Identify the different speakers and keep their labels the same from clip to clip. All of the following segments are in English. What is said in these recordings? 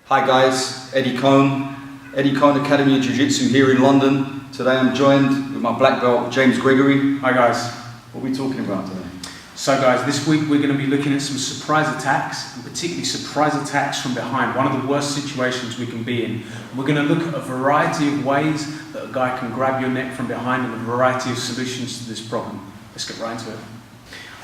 Speaker 1: Hi guys, Kone Academy of Jiu-Jitsu here in London. Today I'm joined with my black belt, James Gregory.
Speaker 2: Hi guys.
Speaker 1: What are we talking about today?
Speaker 2: So guys, this week we're going to be looking at some surprise attacks, and particularly surprise attacks from behind, one of the worst situations we can be in. We're going to look at a variety of ways that a guy can grab your neck from behind and a variety of solutions to this problem. Let's get right into it.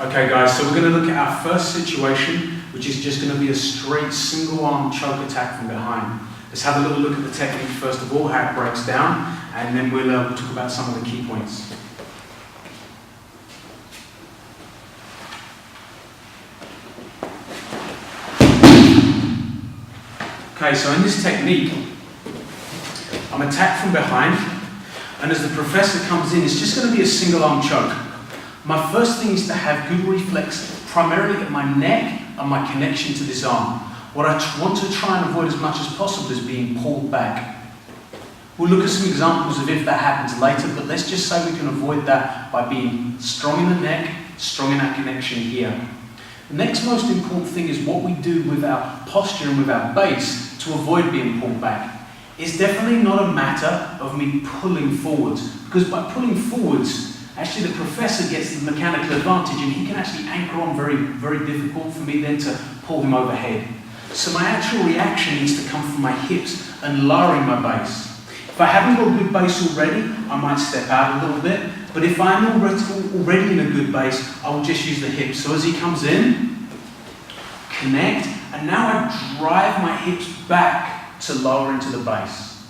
Speaker 2: Okay guys, so we're going to look at our first situation, which is just going to be a straight single arm choke attack from behind. Let's have a little look at the technique first of all, how it breaks down, and then we'll talk about some of the key points. Okay, so in this technique, I'm attacked from behind, and as the professor comes in, it's just going to be a single arm choke. My first thing is to have good reflex, primarily at my neck and my connection to this arm. What I want to try and avoid as much as possible is being pulled back. We'll look at some examples of if that happens later, but let's just say we can avoid that by being strong in the neck, strong in our connection here. The next most important thing is what we do with our posture and with our base to avoid being pulled back. It's definitely not a matter of me pulling forwards, because by pulling forwards, actually the professor gets the mechanical advantage and he can actually anchor on very difficult for me then to pull him overhead. So my actual reaction needs to come from my hips and lowering my base. If I haven't got a good base already, I might step out a little bit, but if I'm already in a good base, I will just use the hips. So as he comes in, connect, and now I drive my hips back to lower into the base.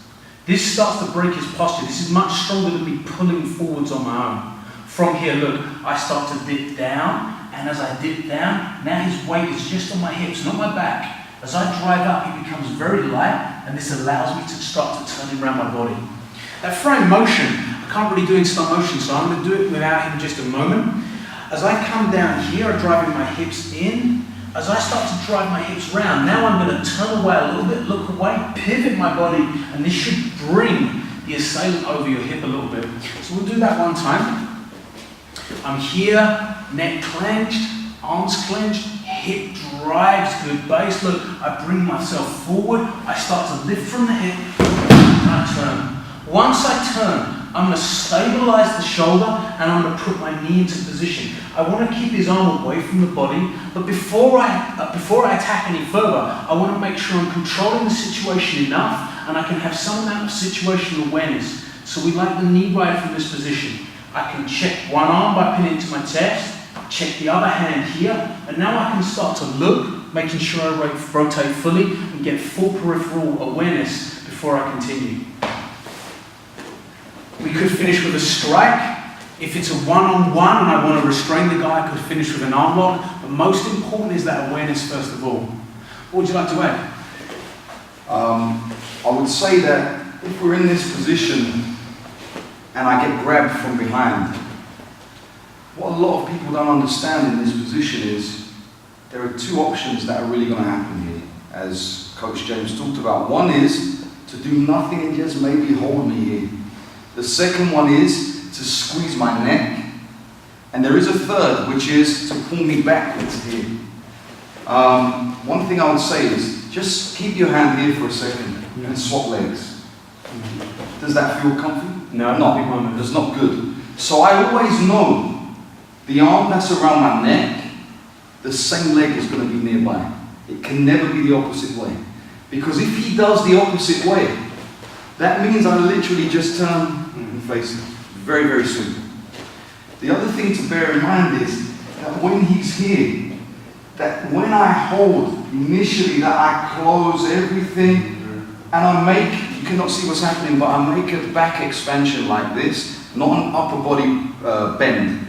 Speaker 2: This starts to break his posture. This is much stronger than me pulling forwards on my own. From here, look, I start to dip down, and as I dip down, now his weight is just on my hips, not my back. As I drive up, he becomes very light, and this allows me to start to turn him around my body. That frame motion, I can't really do in slow motion, so I'm going to do it without him in just a moment. As I come down here, I'm driving my hips in. As I start to drive my hips round, now I'm going to turn away a little bit, look away, pivot my body, and this should bring the assailant over your hip a little bit. So we'll do that one time. I'm here, neck clenched, arms clenched, hip drives, good base. Look, I bring myself forward, I start to lift from the hip, and I turn. Once I turn, I'm going to stabilize the shoulder and I'm going to put my knee into position. I want to keep his arm away from the body, but before I attack any further, I want to make sure I'm controlling the situation enough and I can have some amount of situational awareness. So we like the knee right from this position. I can check one arm by pinning it to my chest, check the other hand here, and now I can start to look, making sure I rotate fully and get full peripheral awareness before I continue. We could finish with a strike. If it's a one-on-one and I want to restrain the guy, I could finish with an arm lock. But most important is that awareness first of all. What would you like to add?
Speaker 1: I would say that if we're in this position and I get grabbed from behind, what a lot of people don't understand in this position is there are two options that are really going to happen here, as Coach James talked about. One is to do nothing and just maybe hold me here. The second one is to squeeze my neck. And there is a third, which is to pull me backwards here. One thing I would say is just keep your hand here for a second and swap legs. Does that feel comfy?
Speaker 2: No,
Speaker 1: not. That's not good. So I always know the arm that's around my neck, the same leg is going to be nearby. It can never be the opposite way. Because if he does the opposite way, that means I literally just turn and face him. Very simple. The other thing to bear in mind is that when he's here, that when I hold initially, that I close everything and I make, you cannot see what's happening, but I make a back expansion like this, not an upper body bend.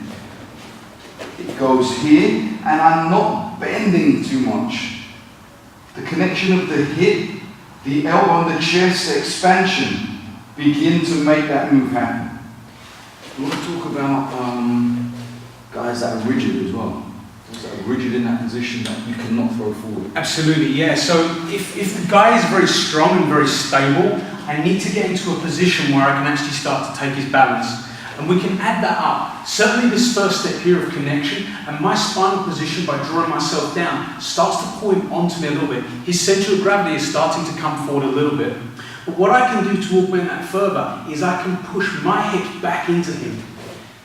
Speaker 1: It goes here and I'm not bending too much. The connection of the hip, the elbow and the chest expansion begin to make that move happen. We want to talk about guys that are rigid as well. Those that are rigid in that position that you cannot throw forward.
Speaker 2: Absolutely, yeah. So if the guy is very strong and very stable, I need to get into a position where I can actually start to take his balance. And we can add that up. Certainly this first step here of connection and my spinal position by drawing myself down starts to pull him onto me a little bit. His center of gravity is starting to come forward a little bit. But what I can do to augment that further is I can push my hips back into him.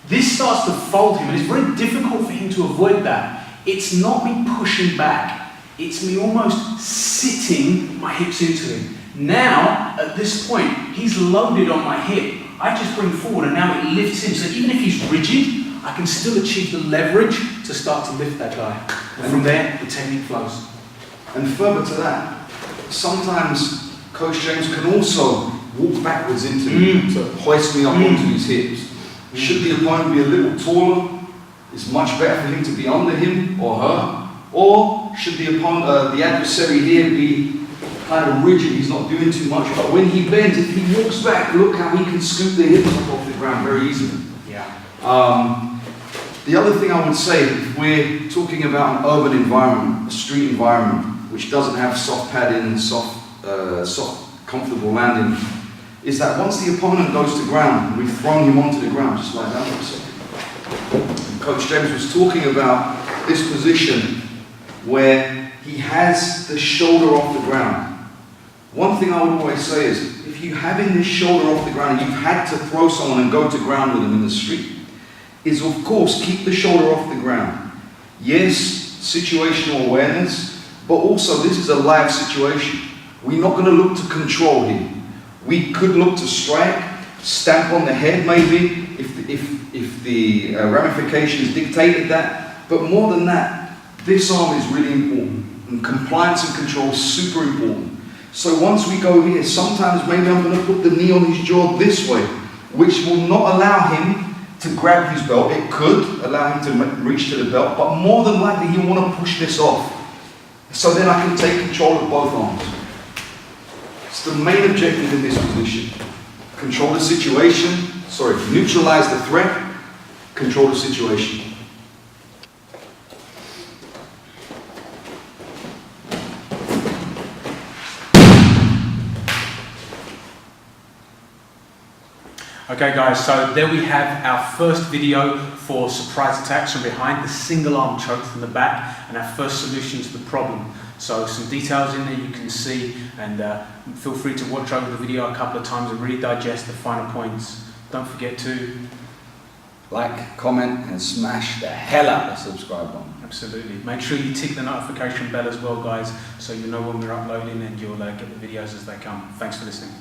Speaker 2: This starts to fold him, and it's very difficult for him to avoid that. It's not me pushing back, it's me almost sitting my hips into him. Now, at this point, he's loaded on my hip. I just bring forward and now it lifts him. So even if he's rigid, I can still achieve the leverage to start to lift that guy. And from there, the technique flows.
Speaker 1: And further to that, sometimes Coach James can also walk backwards into me to hoist me up onto his hips. Should the opponent be a little taller, it's much better for him to be under him or her. Or should the opponent, the adversary here be kind of rigid, he's not doing too much, but when he bends, if he walks back, look how he can scoop the hips up off the ground very easily.
Speaker 2: Yeah.
Speaker 1: The other thing I would say, if we're talking about an urban environment, a street environment, which doesn't have soft padding, soft, comfortable landing, is that once the opponent goes to ground, we've thrown him onto the ground, just like that for a second. And Coach James was talking about this position where he has the shoulder off the ground. One thing I would always say is, if you having this shoulder off the ground and you've had to throw someone and go to ground with them in the street, is of course keep the shoulder off the ground. Yes, situational awareness, but also this is a live situation. We're not going to look to control him. We could look to strike, stamp on the head maybe, if the ramifications dictated that. But more than that, this arm is really important. And compliance and control is super important. So once we go here, sometimes maybe I'm going to put the knee on his jaw this way, which will not allow him to grab his belt. It could allow him to reach to the belt, but more than likely he'll want to push this off. So then I can take control of both arms. It's the main objective in this position. Control the situation, neutralize the threat, control the situation.
Speaker 2: Okay guys, so there we have our first video for surprise attacks from behind, the single arm choke from the back, and our first solution to the problem. So some details in there you can see, and feel free to watch over the video a couple of times and really digest the finer points. Don't forget to
Speaker 1: like, comment, and smash the hell out of the subscribe button.
Speaker 2: Absolutely. Make sure you tick the notification bell as well, guys, so you know when we're uploading and you'll get the videos as they come. Thanks for listening.